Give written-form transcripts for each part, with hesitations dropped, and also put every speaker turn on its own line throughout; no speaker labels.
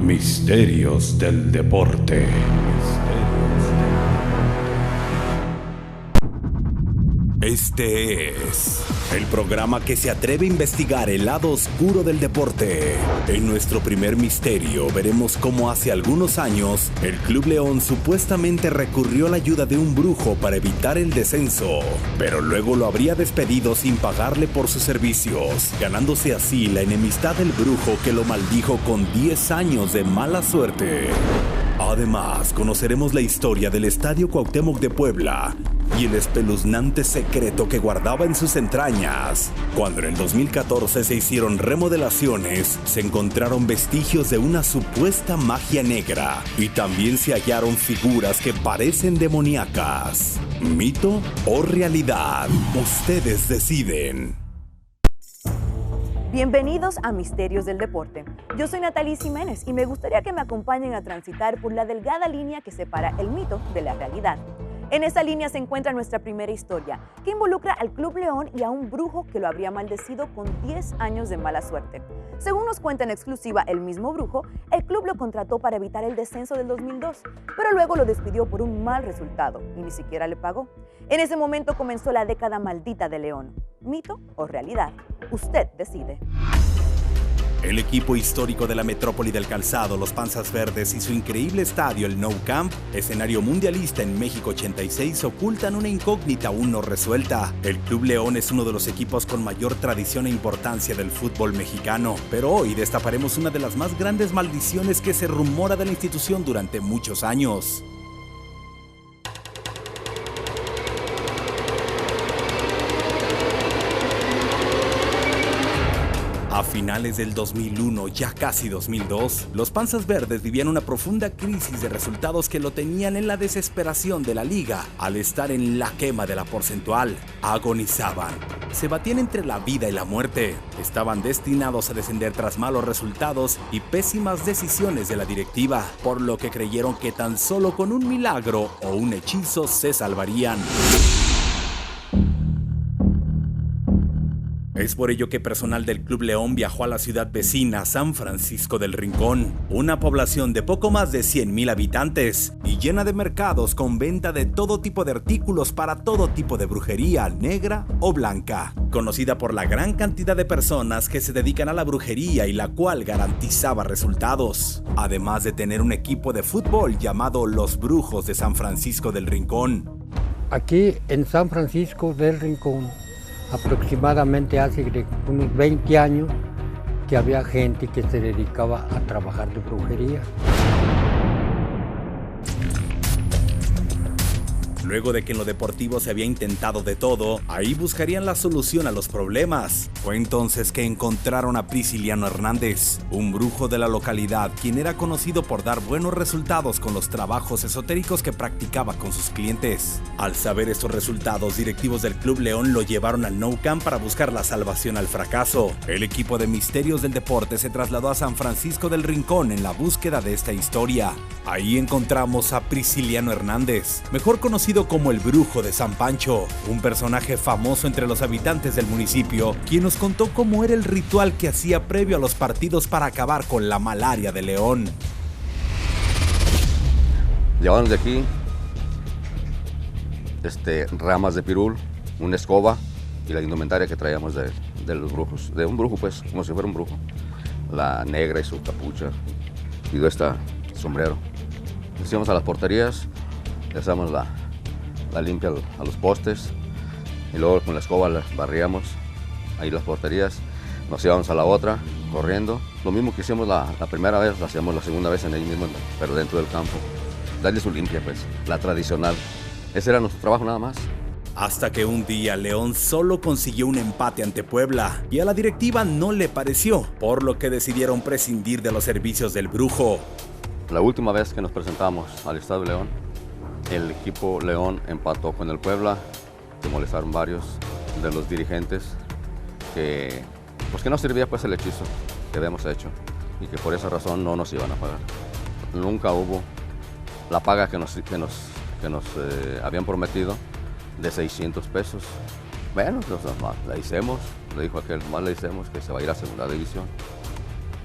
Misterios del deporte. Este es el programa que se atreve a investigar el lado oscuro del deporte. En nuestro primer misterio veremos cómo hace algunos años el Club León supuestamente recurrió a la ayuda de un brujo para evitar el descenso, pero luego lo habría despedido sin pagarle por sus servicios, ganándose así la enemistad del brujo que lo maldijo con 10 años de mala suerte. Además, conoceremos la historia del Estadio Cuauhtémoc de Puebla y el espeluznante secreto que guardaba en sus entrañas. Cuando en el 2014 se hicieron remodelaciones, se encontraron vestigios de una supuesta magia negra y también se hallaron figuras que parecen demoníacas. ¿Mito o realidad? Ustedes deciden.
Bienvenidos a Misterios del Deporte. Yo soy Natalie Jiménez y me gustaría que me acompañen a transitar por la delgada línea que separa el mito de la realidad. En esa línea se encuentra nuestra primera historia, que involucra al Club León y a un brujo que lo habría maldecido con 10 años de mala suerte. Según nos cuenta en exclusiva el mismo brujo, el club lo contrató para evitar el descenso del 2002, pero luego lo despidió por un mal resultado y ni siquiera le pagó. En ese momento comenzó la década maldita de León. ¿Mito o realidad? Usted decide.
El equipo histórico de la metrópoli del calzado, los Panzas Verdes, y su increíble estadio, el Nou Camp, escenario mundialista en México 86, ocultan una incógnita aún no resuelta. El Club León es uno de los equipos con mayor tradición e importancia del fútbol mexicano, pero hoy destaparemos una de las más grandes maldiciones que se rumora de la institución durante muchos años. A finales del 2001, ya casi 2002, los Panzas Verdes vivían una profunda crisis de resultados que lo tenían en la desesperación de la liga. Al estar en la quema de la porcentual, agonizaban. Se batían entre la vida y la muerte. Estaban destinados a descender tras malos resultados y pésimas decisiones de la directiva, por lo que creyeron que tan solo con un milagro o un hechizo se salvarían. Es por ello que personal del Club León viajó a la ciudad vecina, San Francisco del Rincón, una población de poco más de 100,000 habitantes y llena de mercados con venta de todo tipo de artículos para todo tipo de brujería, negra o blanca, conocida por la gran cantidad de personas que se dedican a la brujería y la cual garantizaba resultados, además de tener un equipo de fútbol llamado Los Brujos de San Francisco del Rincón.
Aquí en San Francisco del Rincón, aproximadamente hace unos 20 años que había gente que se dedicaba a trabajar de brujería.
Luego de que en lo deportivo se había intentado de todo, ahí buscarían la solución a los problemas. Fue entonces que encontraron a Prisciliano Hernández, un brujo de la localidad, quien era conocido por dar buenos resultados con los trabajos esotéricos que practicaba con sus clientes. Al saber estos resultados, directivos del Club León lo llevaron al Nou Camp para buscar la salvación al fracaso. El equipo de Misterios del Deporte se trasladó a San Francisco del Rincón en la búsqueda de esta historia. Ahí encontramos a Prisciliano Hernández, mejor conocido como el Brujo de San Pancho, un personaje famoso entre los habitantes del municipio, quien nos contó cómo era el ritual que hacía previo a los partidos para acabar con la malaria de León.
Llevamos de aquí ramas de pirul, una escoba y la indumentaria que traíamos de los brujos, de un brujo, pues, como si fuera un brujo, la negra y su capucha y este sombrero. Nos íbamos a las porterías, le hacíamos la limpia a los postes y luego con la escoba las barríamos ahí las porterías, nos íbamos a la otra corriendo. Lo mismo que hicimos la primera vez, lo hacíamos la segunda vez en ahí mismo, pero dentro del campo. Darle su limpia, pues, la tradicional. Ese era nuestro trabajo nada más.
Hasta que un día León solo consiguió un empate ante Puebla y a la directiva no le pareció, por lo que decidieron prescindir de los servicios del brujo.
La última vez que nos presentamos al Estadio León, el equipo León empató con el Puebla, que molestaron varios de los dirigentes, que no servía pues el hechizo que habíamos hecho y que por esa razón no nos iban a pagar. Nunca hubo la paga que nos habían prometido de 600 pesos. Bueno, la hicimos, le dijo aquel, más le hicimos que se va a ir a segunda división.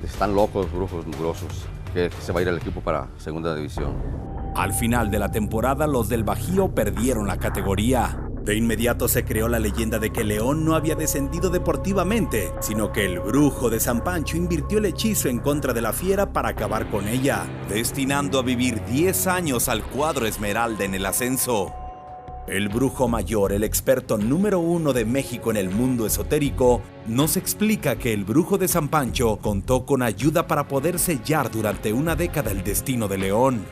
Están locos, brujos mugrosos. que se va a ir el equipo para segunda división.
Al final de la temporada, los del Bajío perdieron la categoría. De inmediato se creó la leyenda de que León no había descendido deportivamente, sino que el Brujo de San Pancho invirtió el hechizo en contra de la Fiera para acabar con ella, destinando a vivir 10 años al cuadro Esmeralda en el ascenso. El Brujo Mayor, el experto número 1 de México en el mundo esotérico, nos explica que el Brujo de San Pancho contó con ayuda para poder sellar durante una década el destino de León.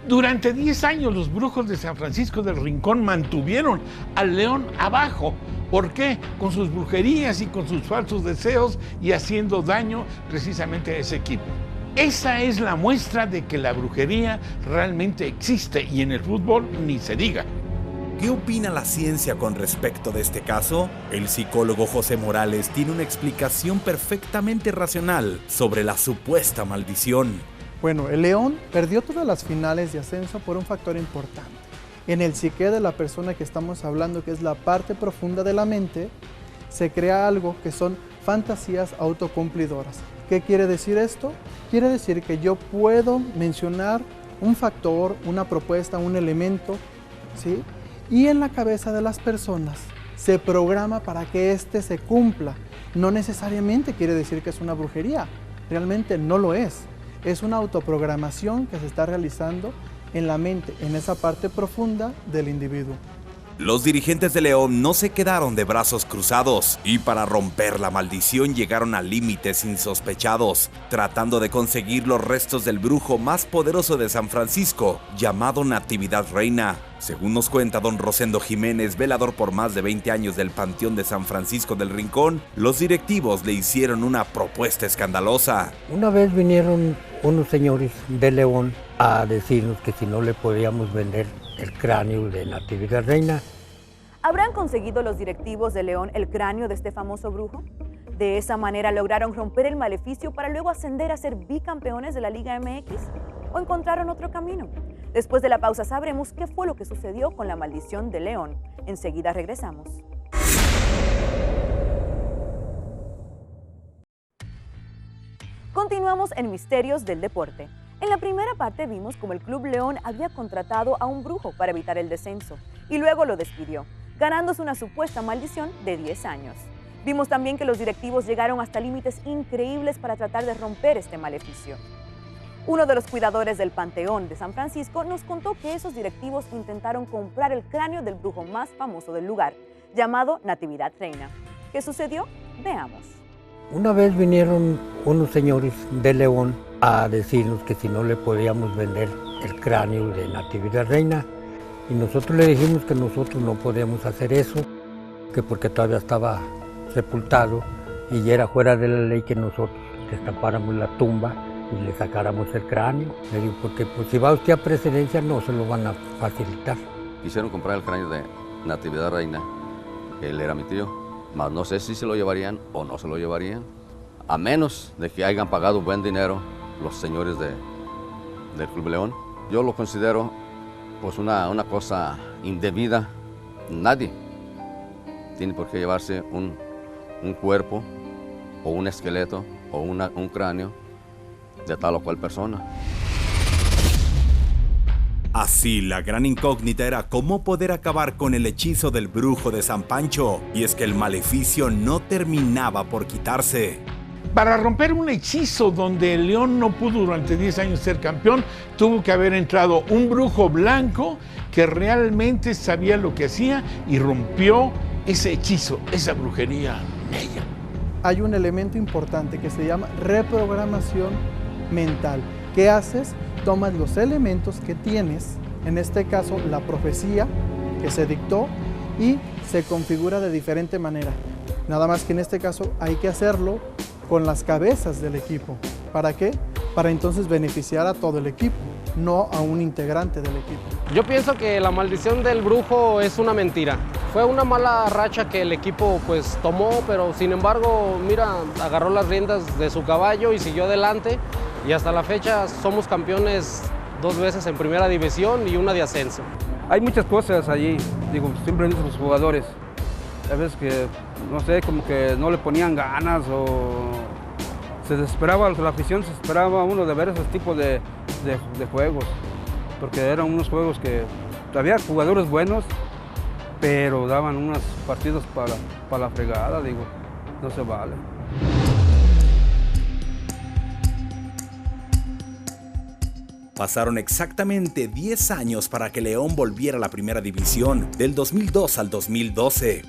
Durante 10 años los brujos de San Francisco del Rincón mantuvieron al León abajo. ¿Por qué? Con sus brujerías y con sus falsos deseos y haciendo daño precisamente a ese equipo. Esa es la muestra de que la brujería realmente existe y en el fútbol ni se diga.
¿Qué opina la ciencia con respecto de este caso? El psicólogo José Morales tiene una explicación perfectamente racional sobre la supuesta maldición.
Bueno, el León perdió todas las finales de ascenso por un factor importante. En el psique de la persona que estamos hablando, que es la parte profunda de la mente, se crea algo que son fantasías autocumplidoras. ¿Qué quiere decir esto? Quiere decir que yo puedo mencionar un factor, una propuesta, un elemento, ¿sí? Y en la cabeza de las personas se programa para que éste se cumpla. No necesariamente quiere decir que es una brujería, realmente no lo es. Es una autoprogramación que se está realizando en la mente, en esa parte profunda del individuo.
Los dirigentes de León no se quedaron de brazos cruzados y para romper la maldición llegaron a límites insospechados, tratando de conseguir los restos del brujo más poderoso de San Francisco, llamado Natividad Reina. Según nos cuenta don Rosendo Jiménez, velador por más de 20 años del Panteón de San Francisco del Rincón, los directivos le hicieron una propuesta escandalosa.
Una vez vinieron unos señores de León a decirnos que si no le podíamos vender el cráneo de Natividad Reina.
¿Habrán conseguido los directivos de León el cráneo de este famoso brujo? ¿De esa manera lograron romper el maleficio para luego ascender a ser bicampeones de la Liga MX? ¿O encontraron otro camino? Después de la pausa sabremos qué fue lo que sucedió con la maldición de León. Enseguida regresamos. Continuamos en Misterios del Deporte. En la primera parte vimos cómo el Club León había contratado a un brujo para evitar el descenso y luego lo despidió, ganándose una supuesta maldición de 10 años. Vimos también que los directivos llegaron hasta límites increíbles para tratar de romper este maleficio. Uno de los cuidadores del Panteón de San Francisco nos contó que esos directivos intentaron comprar el cráneo del brujo más famoso del lugar, llamado Natividad Reina. ¿Qué sucedió? Veamos.
Una vez vinieron unos señores de León a decirnos que si no le podíamos vender el cráneo de Natividad Reina, y nosotros le dijimos que nosotros no podíamos hacer eso, que porque todavía estaba sepultado y era fuera de la ley que nosotros destapáramos la tumba y le sacáramos el cráneo. Le digo, porque pues, si va usted a presidencia no se lo van a facilitar.
Quisieron comprar el cráneo de Natividad Reina, que él era mi tío, mas no sé si se lo llevarían o no se lo llevarían, a menos de que hayan pagado buen dinero los señores del Club León. Yo lo considero pues una cosa indebida. Nadie tiene por qué llevarse un cuerpo o un esqueleto o un cráneo de tal o cual persona.
Así, la gran incógnita era cómo poder acabar con el hechizo del brujo de San Pancho, y es que el maleficio no terminaba por quitarse.
Para romper un hechizo donde el León no pudo durante 10 años ser campeón, tuvo que haber entrado un brujo blanco que realmente sabía lo que hacía y rompió ese hechizo, esa brujería negra.
Hay un elemento importante que se llama reprogramación mental. ¿Qué haces? Tomas los elementos que tienes, en este caso la profecía que se dictó, y se configura de diferente manera. Nada más que en este caso hay que hacerlo con las cabezas del equipo. ¿Para qué? Para entonces beneficiar a todo el equipo, no a un integrante del equipo.
Yo pienso que la maldición del brujo es una mentira. Fue una mala racha que el equipo pues tomó, pero sin embargo, mira, agarró las riendas de su caballo y siguió adelante. Y hasta la fecha somos campeones 2 veces en primera división y una de ascenso.
Hay muchas cosas allí, digo, siempre dicen los jugadores. A veces que, no sé, como que no le ponían ganas o se desesperaba, la afición se esperaba uno de ver esos tipos de juegos, porque eran unos juegos que había jugadores buenos, pero daban unos partidos para la fregada, digo, no se vale.
Pasaron exactamente 10 años para que León volviera a la primera división, del 2002 al 2012.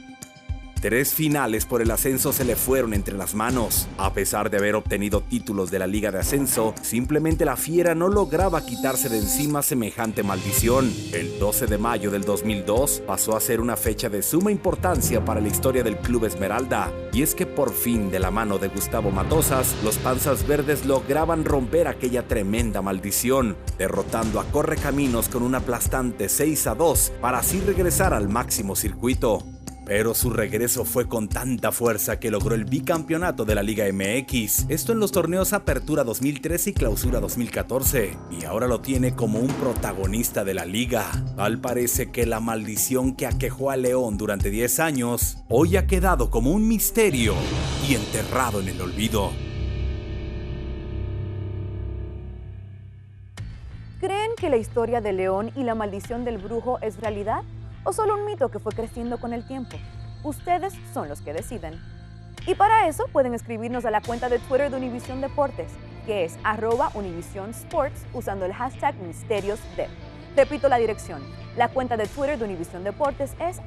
3 finales por el ascenso se le fueron entre las manos. A pesar de haber obtenido títulos de la Liga de Ascenso, simplemente la Fiera no lograba quitarse de encima semejante maldición. El 12 de mayo del 2002 pasó a ser una fecha de suma importancia para la historia del Club Esmeralda. Y es que por fin, de la mano de Gustavo Matosas, los Panzas Verdes lograban romper aquella tremenda maldición, derrotando a Correcaminos con un aplastante 6-2 para así regresar al máximo circuito. Pero su regreso fue con tanta fuerza que logró el bicampeonato de la Liga MX, esto en los torneos Apertura 2013 y Clausura 2014, y ahora lo tiene como un protagonista de la liga. Tal parece que la maldición que aquejó a León durante 10 años, hoy ha quedado como un misterio y enterrado en el olvido.
¿Creen que la historia de León y la maldición del brujo es realidad? ¿O solo un mito que fue creciendo con el tiempo? Ustedes son los que deciden. Y para eso pueden escribirnos a la cuenta de Twitter de Univisión Deportes, que es @UnivisionSports, usando el hashtag MisteriosDep. Repito la dirección. La cuenta de Twitter de Univisión Deportes es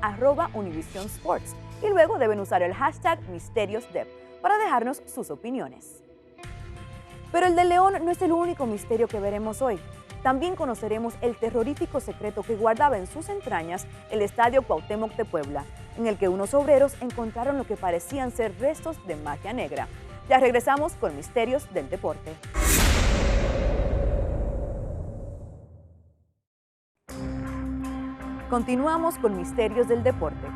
@UnivisionSports. Y luego deben usar el hashtag MisteriosDep para dejarnos sus opiniones. Pero el de León no es el único misterio que veremos hoy. También conoceremos el terrorífico secreto que guardaba en sus entrañas el Estadio Cuauhtémoc de Puebla, en el que unos obreros encontraron lo que parecían ser restos de magia negra. Ya regresamos con Misterios del Deporte. Continuamos con Misterios del Deporte.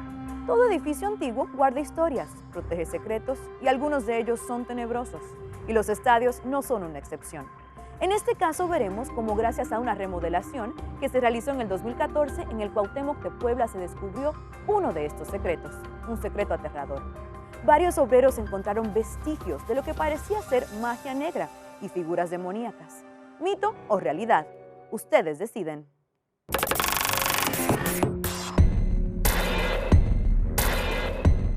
Todo edificio antiguo guarda historias, protege secretos y algunos de ellos son tenebrosos. Y los estadios no son una excepción. En este caso veremos cómo gracias a una remodelación que se realizó en el 2014 en el Cuauhtémoc de Puebla se descubrió uno de estos secretos, un secreto aterrador. Varios obreros encontraron vestigios de lo que parecía ser magia negra y figuras demoníacas. ¿Mito o realidad? Ustedes deciden.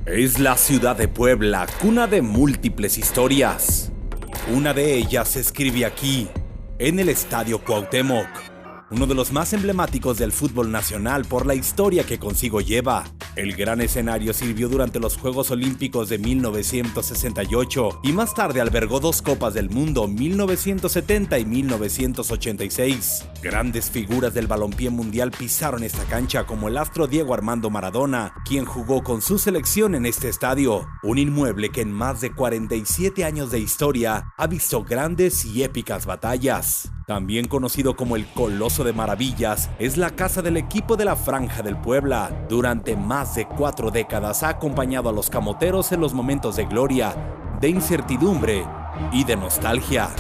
Es la ciudad de Puebla, cuna de múltiples historias. Una de ellas se escribe aquí, en el Estadio Cuauhtémoc, uno de los más emblemáticos del fútbol nacional por la historia que consigo lleva. El gran escenario sirvió durante los Juegos Olímpicos de 1968 y más tarde albergó 2 Copas del Mundo, 1970 y 1986. Grandes figuras del balompié mundial pisaron esta cancha, como el astro Diego Armando Maradona, quien jugó con su selección en este estadio, un inmueble que en más de 47 años de historia ha visto grandes y épicas batallas. También conocido como el Coloso de Maravillas, es la casa del equipo de la Franja del Puebla. Durante más de 4 décadas ha acompañado a los camoteros en los momentos de gloria, de incertidumbre y de nostalgia.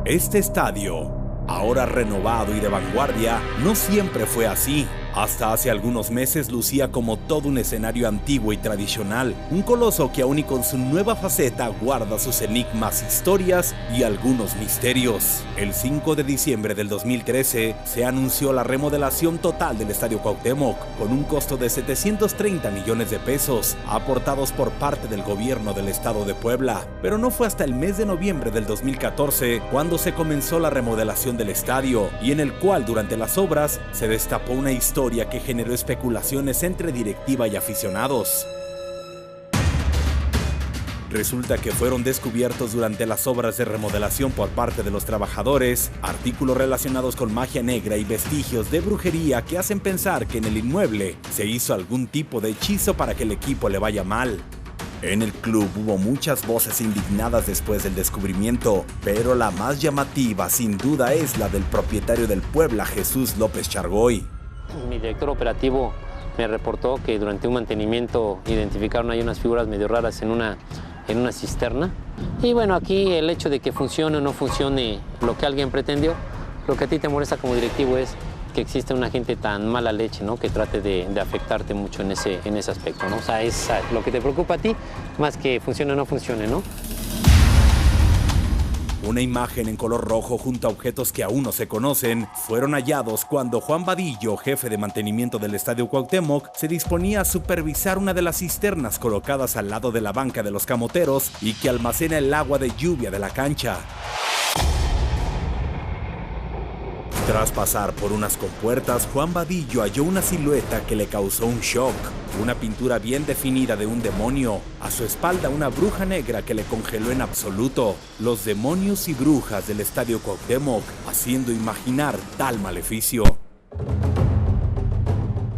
Este estadio, ahora renovado y de vanguardia, no siempre fue así. Hasta hace algunos meses lucía como todo un escenario antiguo y tradicional, un coloso que aún y con su nueva faceta guarda sus enigmas, historias y algunos misterios. El 5 de diciembre del 2013 se anunció la remodelación total del Estadio Cuauhtémoc, con un costo de 730 millones de pesos, aportados por parte del gobierno del estado de Puebla. Pero no fue hasta el mes de noviembre del 2014 cuando se comenzó la remodelación del estadio, y en el cual durante las obras se destapó una historia que generó especulaciones entre directiva y aficionados. Resulta que fueron descubiertos durante las obras de remodelación por parte de los trabajadores artículos relacionados con magia negra y vestigios de brujería que hacen pensar que en el inmueble se hizo algún tipo de hechizo para que el equipo le vaya mal. En el club hubo muchas voces indignadas después del descubrimiento, pero la más llamativa sin duda es la del propietario del Puebla, Jesús López Chargoy.
Mi director operativo me reportó que durante un mantenimiento identificaron ahí unas figuras medio raras en una cisterna. Y bueno, aquí el hecho de que funcione o no funcione lo que alguien pretendió, lo que a ti te molesta como directivo es que existe una gente tan mala leche, ¿no? Que trate de afectarte mucho en ese aspecto, ¿no? O sea, es lo que te preocupa a ti, más que funcione o no funcione, ¿no?
Una imagen en color rojo junto a objetos que aún no se conocen fueron hallados cuando Juan Vadillo, jefe de mantenimiento del Estadio Cuauhtémoc, se disponía a supervisar una de las cisternas colocadas al lado de la banca de los camoteros y que almacena el agua de lluvia de la cancha. Tras pasar por unas compuertas, Juan Vadillo halló una silueta que le causó un shock. Una pintura bien definida de un demonio. A su espalda una bruja negra que le congeló en absoluto. Los demonios y brujas del Estadio Cuauhtémoc, haciendo imaginar tal maleficio.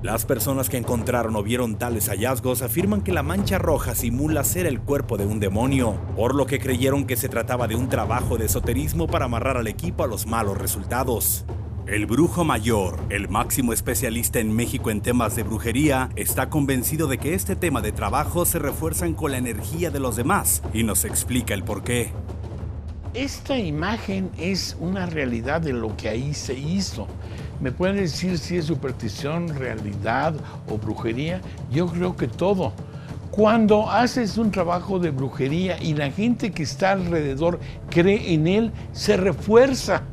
Las personas que encontraron o vieron tales hallazgos afirman que la mancha roja simula ser el cuerpo de un demonio, por lo que creyeron que se trataba de un trabajo de esoterismo para amarrar al equipo a los malos resultados. El brujo mayor, el máximo especialista en México en temas de brujería, está convencido de que este tema de trabajo se refuerzan con la energía de los demás y nos explica el porqué.
Esta imagen es una realidad de lo que ahí se hizo. ¿Me pueden decir si es superstición, realidad o brujería? Yo creo que todo. Cuando haces un trabajo de brujería y la gente que está alrededor cree en él, se refuerza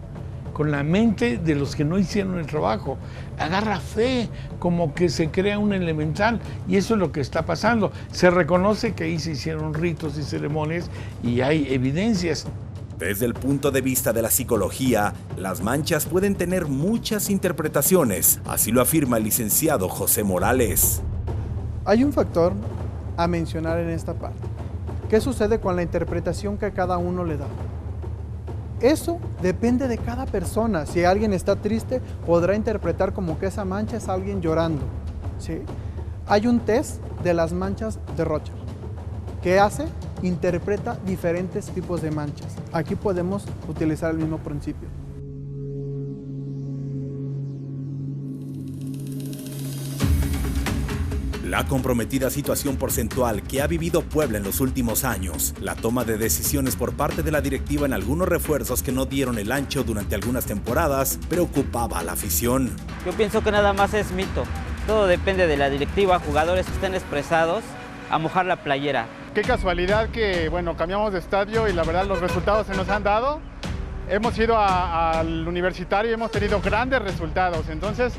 con la mente de los que no hicieron el trabajo. Agarra fe, como que se crea un elemental, y eso es lo que está pasando. Se reconoce que ahí se hicieron ritos y ceremonias y hay evidencias.
Desde el punto de vista de la psicología, las manchas pueden tener muchas interpretaciones, así lo afirma el licenciado José Morales.
Hay un factor a mencionar en esta parte. ¿Qué sucede con la interpretación que cada uno le da? Eso depende de cada persona. Si alguien está triste, podrá interpretar como que esa mancha es alguien llorando, ¿sí? Hay un test de las manchas de Rorschach. ¿Qué hace? Interpreta diferentes tipos de manchas. Aquí podemos utilizar el mismo principio.
La comprometida situación porcentual que ha vivido Puebla en los últimos años, la toma de decisiones por parte de la directiva en algunos refuerzos que no dieron el ancho durante algunas temporadas, preocupaba a la afición.
Yo pienso que nada más es mito. Todo depende de la directiva, jugadores que estén expresados a mojar la playera.
Qué casualidad que, bueno, cambiamos de estadio y la verdad los resultados se nos han dado. Hemos ido al Universitario y hemos tenido grandes resultados, entonces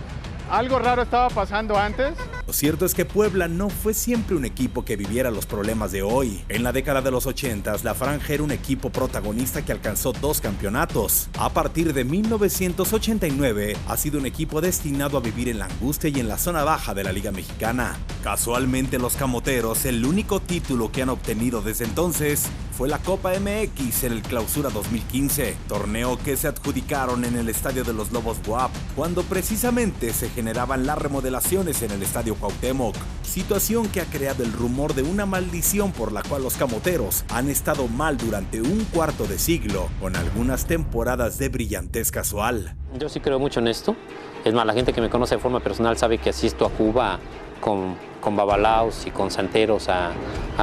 algo raro estaba pasando antes.
Lo cierto es que Puebla no fue siempre un equipo que viviera los problemas de hoy. En la década de los 80s, la Franja era un equipo protagonista que alcanzó 2 campeonatos. A partir de 1989, ha sido un equipo destinado a vivir en la angustia y en la zona baja de la Liga Mexicana. Casualmente, los Camoteros, el único título que han obtenido desde entonces, fue la Copa MX en el Clausura 2015, torneo que se adjudicaron en el Estadio de los Lobos BUAP, cuando precisamente se generaban las remodelaciones en el Estadio Cuauhtémoc, situación que ha creado el rumor de una maldición por la cual los Camoteros han estado mal durante un cuarto de siglo, con algunas temporadas de brillantez casual.
Yo sí creo mucho en esto. Es más, la gente que me conoce de forma personal sabe que asisto a Cuba con babalaos y con santeros a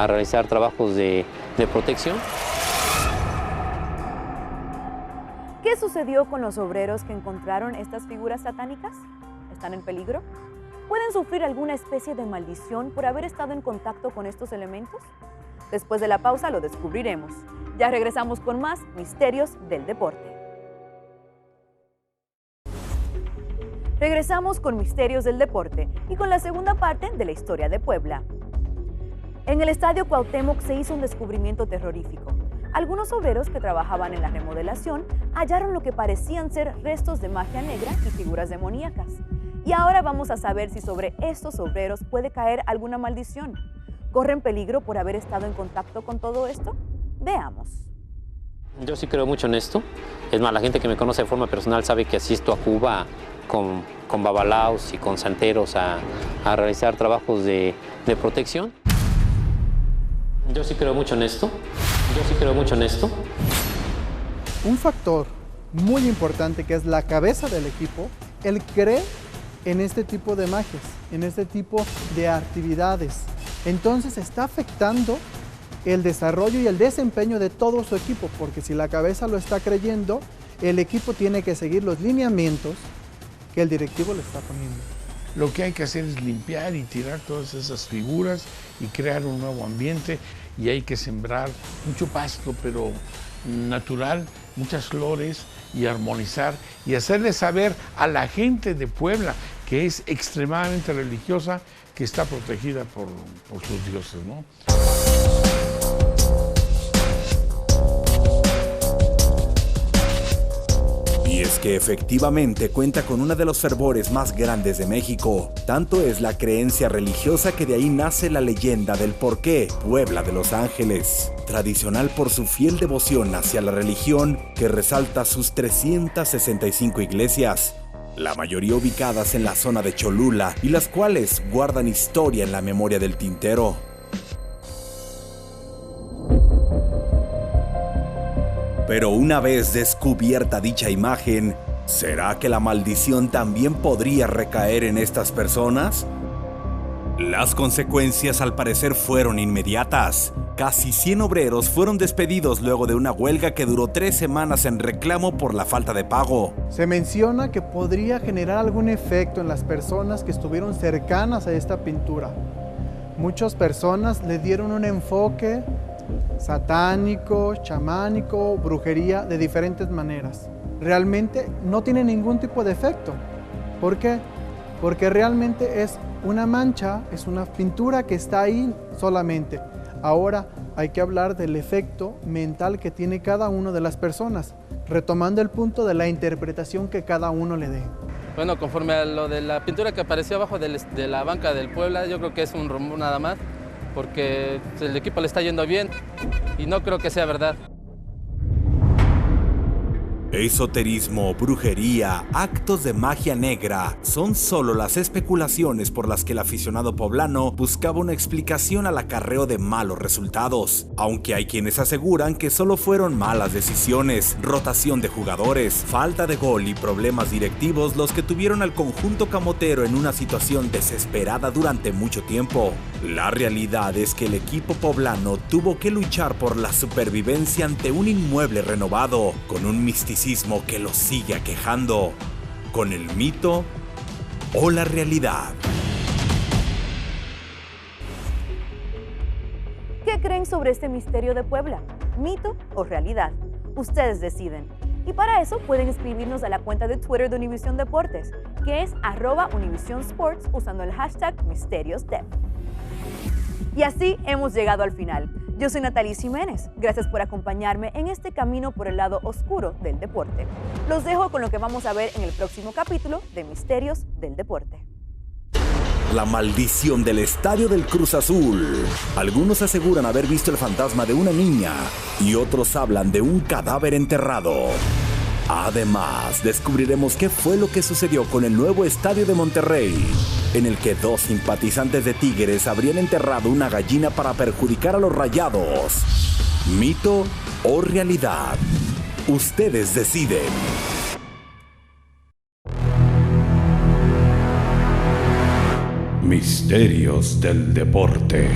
realizar trabajos de protección.
¿Qué sucedió con los obreros que encontraron estas figuras satánicas? ¿Están en peligro? ¿Pueden sufrir alguna especie de maldición por haber estado en contacto con estos elementos? Después de la pausa lo descubriremos. Ya regresamos con más Misterios del Deporte. Regresamos con Misterios del Deporte y con la segunda parte de la historia de Puebla. En el Estadio Cuauhtémoc se hizo un descubrimiento terrorífico. Algunos obreros que trabajaban en la remodelación hallaron lo que parecían ser restos de magia negra y figuras demoníacas. Y ahora vamos a saber si sobre estos obreros puede caer alguna maldición. ¿Corren peligro por haber estado en contacto con todo esto? Veamos.
Yo sí creo mucho en esto. Es más, la gente que me conoce de forma personal sabe que asisto a Cuba con babalaos y con santeros a realizar trabajos de protección. Yo sí creo mucho en esto. Yo sí creo mucho en esto.
Un factor muy importante que es la cabeza del equipo, él cree en este tipo de magias, en este tipo de actividades. Entonces está afectando el desarrollo y el desempeño de todo su equipo, porque si la cabeza lo está creyendo, el equipo tiene que seguir los lineamientos que el directivo le está poniendo.
Lo que hay que hacer es limpiar y tirar todas esas figuras y crear un nuevo ambiente, y hay que sembrar mucho pasto, pero natural, muchas flores, y armonizar y hacerle saber a la gente de Puebla, que es extremadamente religiosa, que está protegida por sus dioses, ¿no?
Y es que efectivamente cuenta con uno de los fervores más grandes de México. Tanto es la creencia religiosa que de ahí nace la leyenda del porqué Puebla de Los Ángeles. Tradicional por su fiel devoción hacia la religión, que resalta sus 365 iglesias, la mayoría ubicadas en la zona de Cholula, y las cuales guardan historia en la memoria del tintero. Pero una vez descubierta dicha imagen, ¿será que la maldición también podría recaer en estas personas? Las consecuencias al parecer fueron inmediatas. Casi 100 obreros fueron despedidos luego de una huelga que duró 3 semanas en reclamo por la falta de pago.
Se menciona que podría generar algún efecto en las personas que estuvieron cercanas a esta pintura. Muchas personas le dieron un enfoque satánico, chamánico, brujería, de diferentes maneras. Realmente no tiene ningún tipo de efecto. ¿Por qué? Porque realmente es una mancha, es una pintura que está ahí solamente. Ahora hay que hablar del efecto mental que tiene cada una de las personas, retomando el punto de la interpretación que cada uno le dé.
Bueno, conforme a lo de la pintura que apareció abajo de la banca del Puebla, yo creo que es un rumor nada más, porque el equipo le está yendo bien y no creo que sea verdad.
Esoterismo, brujería, actos de magia negra son solo las especulaciones por las que el aficionado poblano buscaba una explicación al acarreo de malos resultados, aunque hay quienes aseguran que solo fueron malas decisiones, rotación de jugadores, falta de gol y problemas directivos los que tuvieron al conjunto camotero en una situación desesperada durante mucho tiempo. La realidad es que el equipo poblano tuvo que luchar por la supervivencia ante un inmueble renovado, con un misticismo que los sigue aquejando, con el mito o la realidad.
¿Qué creen sobre este misterio de Puebla? ¿Mito o realidad? Ustedes deciden. Y para eso pueden escribirnos a la cuenta de Twitter de Univisión Deportes, que es @UnivisionSports, usando el hashtag MisteriosDep. Y así hemos llegado al final. Yo soy Natalie Jiménez. Gracias por acompañarme en este camino por el lado oscuro del deporte. Los dejo con lo que vamos a ver en el próximo capítulo de Misterios del Deporte.
La maldición del estadio del Cruz Azul. Algunos aseguran haber visto el fantasma de una niña y otros hablan de un cadáver enterrado. Además, descubriremos qué fue lo que sucedió con el nuevo estadio de Monterrey, en el que 2 simpatizantes de Tigres habrían enterrado una gallina para perjudicar a los Rayados. ¿Mito o realidad? Ustedes deciden. Misterios del Deporte.